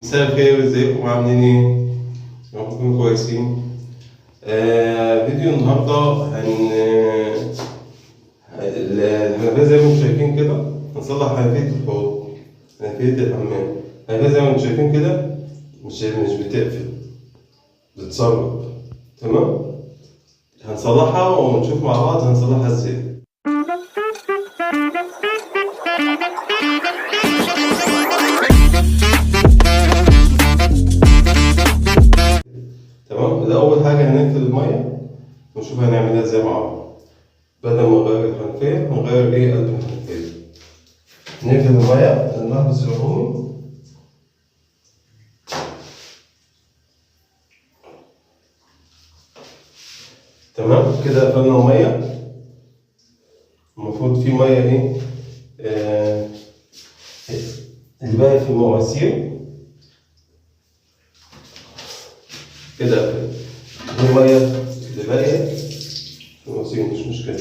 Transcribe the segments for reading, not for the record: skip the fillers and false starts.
مساء الخير، ازيكم عاملين ايه؟ يا رب تكونوا كويسين. فيديو النهارده الحنفية زي ما انتم شايفين كده. هنصلح حنفية الحوض، حنفية الحمام. الحنفية زي ما انتم شايفين كده مش بتقفل، بتتسرب. تمام؟ هنصلحها ونشوف مع بعض هنصلحها ازاي. تمام؟ ده أول حاجة هنقفل المية ونشوف هنعملها ازاي مع بعض. بدل ما نغير الحنفية هنغير ايه قلب الحنفية. نقفل المية المحبس العمومي. تمام كده قفلنا المية. المفروض في مية ايه اللي باقي في المواسير كده قفل. دي المية اللي باقية في المواسير مش مشكلة.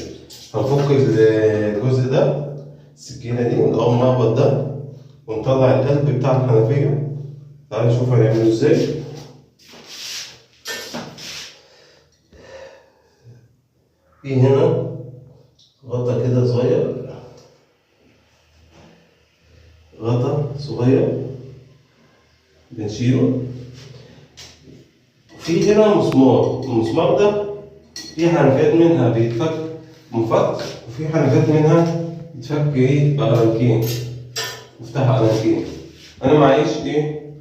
هنفك الجزء ده، السكينة دي، ونقوم النقبض ده ونطلع القلب بتاع الحنفية. تعالى نشوف هنعمله ازاي. في هنا غطا كده صغير، غطا صغير بنشيله. في هنا مسمار، المسمار ده في حنفيات منها بيتفك مفك، وفي حنفيات منها بيتفك ايه بقرنكين، مفتاح قرنكين. انا معيش ايه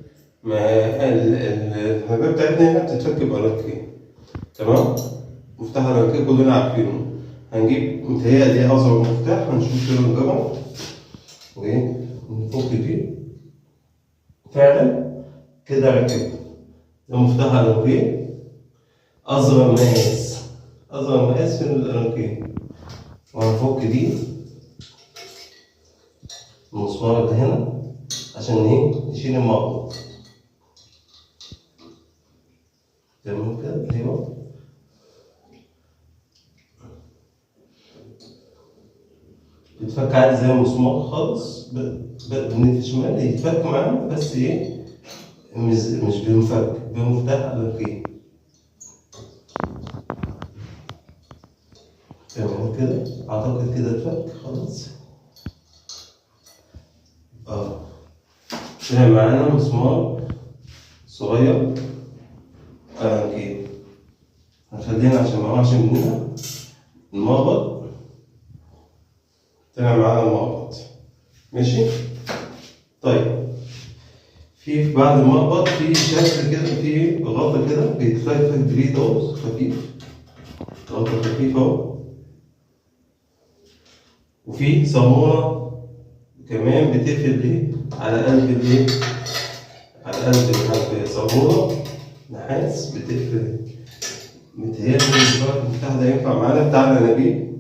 الحنفية بتاعتنا هنا بتتفك بقرنكين. تمام؟ مفتاح قرنكين كلنا عارفينه. هنجيب متهيألي أصغر مفتاح، هنشوف كده نجرب وايه نفك دي. فعلا كده ركبنا. ده مفتاح قرنكين أصغر مقاس، أصغر مقاس في القرنكين. وهنفك دي المسمار ده هنا عشان ايه نشيل المقبض. تمام كده. ايوه بيتفك عادي زي المسمار خالص، من الشمال يتفك معانا، بس ايه مش بمفك، بمفتاح قرنكين. تمام كده، اعتقد كده اتفك خلاص. طلع معانا مسمار صغير قرنكين. هنخلينا عشان ما يقعش مننا المقبض. طلع معانا المقبض. ماشي. طيب في بعد المقبض في شكل كده، في غطا كده بيتفك بيه ده خفيف، غطا خفيف اهو. وفي صامولة كمان بتقفل ايه على قلب الايه، على قلب الحنفية. صامولة نحاس بتقفل. متهيألي المفتاح ده ينفع معانا بتاع الأنابيب،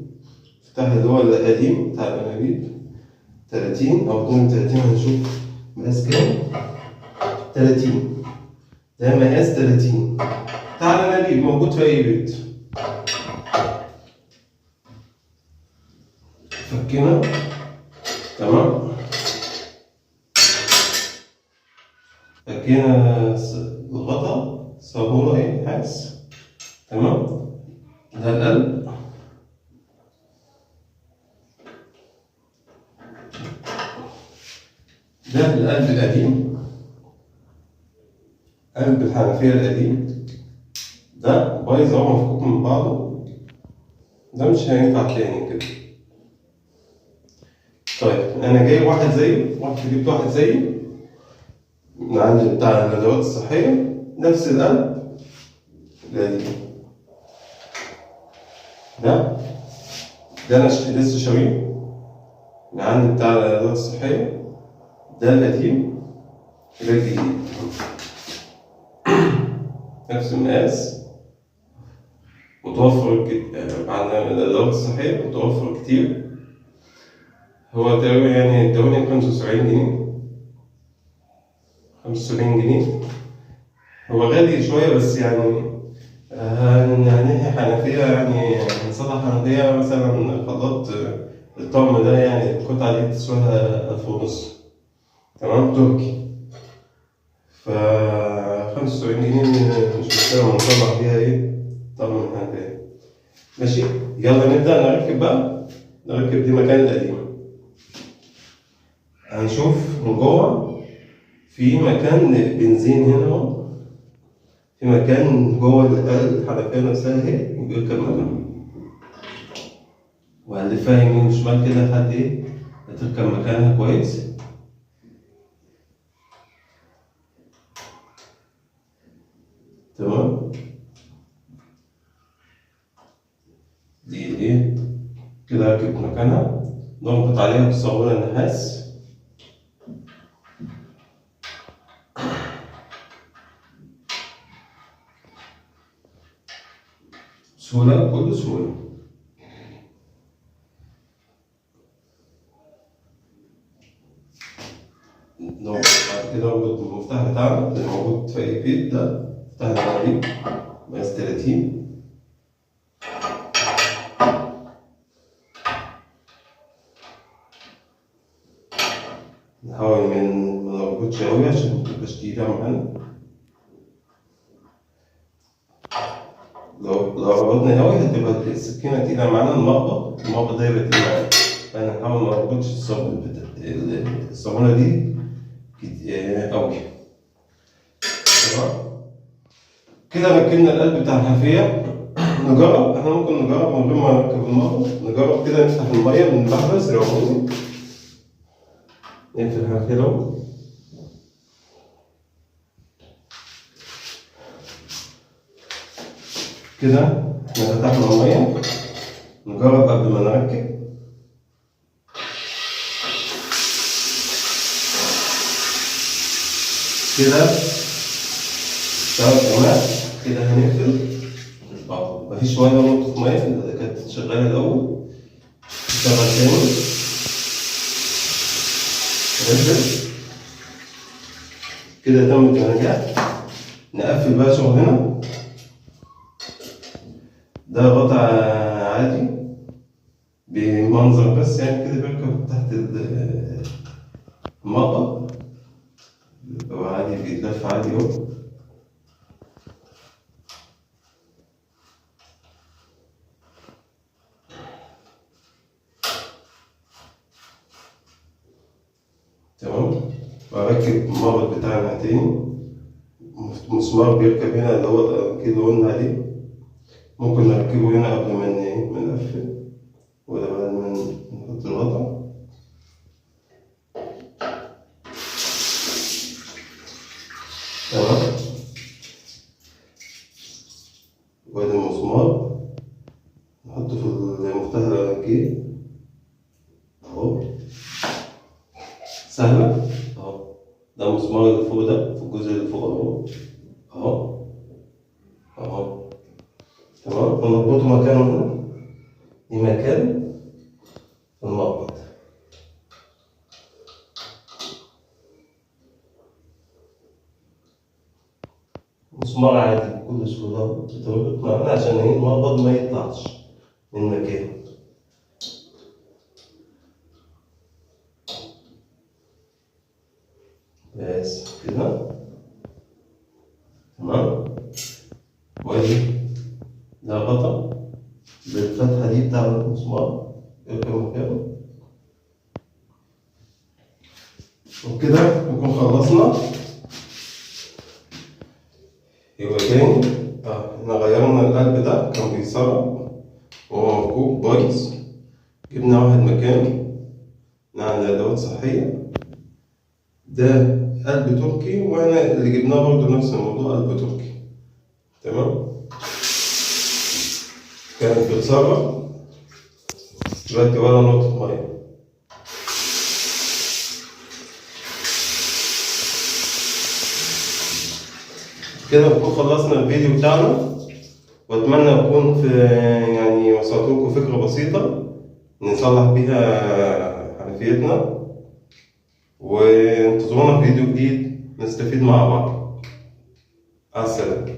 المفتاح اللي هو القديم بتاع الأنابيب 30 أو 32. هنشوف مقاس كام. 30 ده مقاس 30 بتاع الأنابيب، موجود في أي بيت. فكنا. تمام. فكينا الغطا، صابونة ايه نحاس. تمام. ده القلب. ده القلب القديم، قلب الحنفية القديم. ده بايظ اهو، مفكوك من بعضه. ده مش هينفع تاني كده. طيب انا جايب واحد زيه، جبت واحد زيه من عند بتاع الادوات الصحية، نفس القلب القديم. ده انا لسه شاريه من عند بتاع الادوات الصحية. ده القديم، ده الجديد. نفس المقاس، متوفر عند الادوات الصحية، متوفر كتير. هو تقريبا يعني ادوني 75 جنيه، 75 جنيه. هو غالي شوية بس يعني هنحي حنفية، يعني هنصلح حنفية مثلا خلاط الطقم ده، يعني القطعة دي تسواها 1500. تمام، تركي. ف75 جنيه مش مشكلة ونطلع فيها ايه؟ طبعا من حاجة. ماشي، يلا نبدأ نركب بقى. نركب دي مكان القديمة. هنشوف من جوه في مكان بنزين هنا اهو، في مكان جوه الحنفية نفسها اهي بيركب مكانها، وهنلفها يمين وشمال كده لحد ايه هتركب مكانها كويس. تمام، دي ايه كده ركبت مكانها. نربط عليها بصابونة النحاس. سهولة، بكل سهولة. بعد كده نربط بالمفتاح بتاعنا اللي موجود في أي بيت، ده مفتاح العربي مقاس 30. نحاول ما نربطش أوي عشان متبقاش تقيلة معانا. لو ربطنا أوي هتبقى السكينة تقيلة معانا، المربط ده يبقى تقيل معانا. فأنا نحاول ما نربطش الصابونة دي أوي. تمام، كده ركبنا القلب بتاع الحنفية. نجرب، احنا ممكن نجرب من غير ما نركب المربط. نجرب كده، نفتح المية من المحبس العمومي، نقفل الحنفية اهو. كده احنا فتحنا المية. نجرب قبل ما نركب. كده 3 كده هنقفل. مفيش ولا نقطة مية اللي كانت شغالة الأول. نشغل تاني، نقفل. كده تمت النجاح. نقفل بقى شغلنا. ده غطا عادي بمنظر بس، يعني كده بيركب تحت المطبخ، هو عادي بيتلف عادي اهو. تمام، وأركب المربط بتاعنا تاني. مسمار بيركب هنا اللي هو كده قلنا عليه، ممكن نركبه هنا قبل ما نقفل ولا بعد ما نحط الغطا. تمام، وادي المسمار نحطه في المفتاح الأكيد اهو، سهلة اهو. ده المسمار اللي فوق، ده في الجزء اللي فوق اهو اهو اهو. تمام، ونربطه مكانه هنا، دي مكان المربط. مسمار عادي بكل سهولة بتربط معانا عشان ايه المربط ما يطلعش من مكانه. بس كده تمام. وادي ده غطا بالفتحة دي بتاع المسمار يركب مكانه. وبكده نكون خلصنا. يبقى تاني احنا غيرنا القلب ده كان بيسرب وهو مركوب بايظ، جبنا واحد مكانه نعمل أدوات صحية. ده قلب تركي، واحنا اللي جبناه برضه نفس الموضوع، قلب تركي. تمام، كانت بتسرب دلوقتي ولا نقطة مية. كده نكون خلصنا الفيديو بتاعنا، واتمنى اكون في يعني وصلت لكم فكرة بسيطة نصلح بيها حنفيتنا، وانتظرونا في فيديو جديد نستفيد مع بعض. مع السلامة.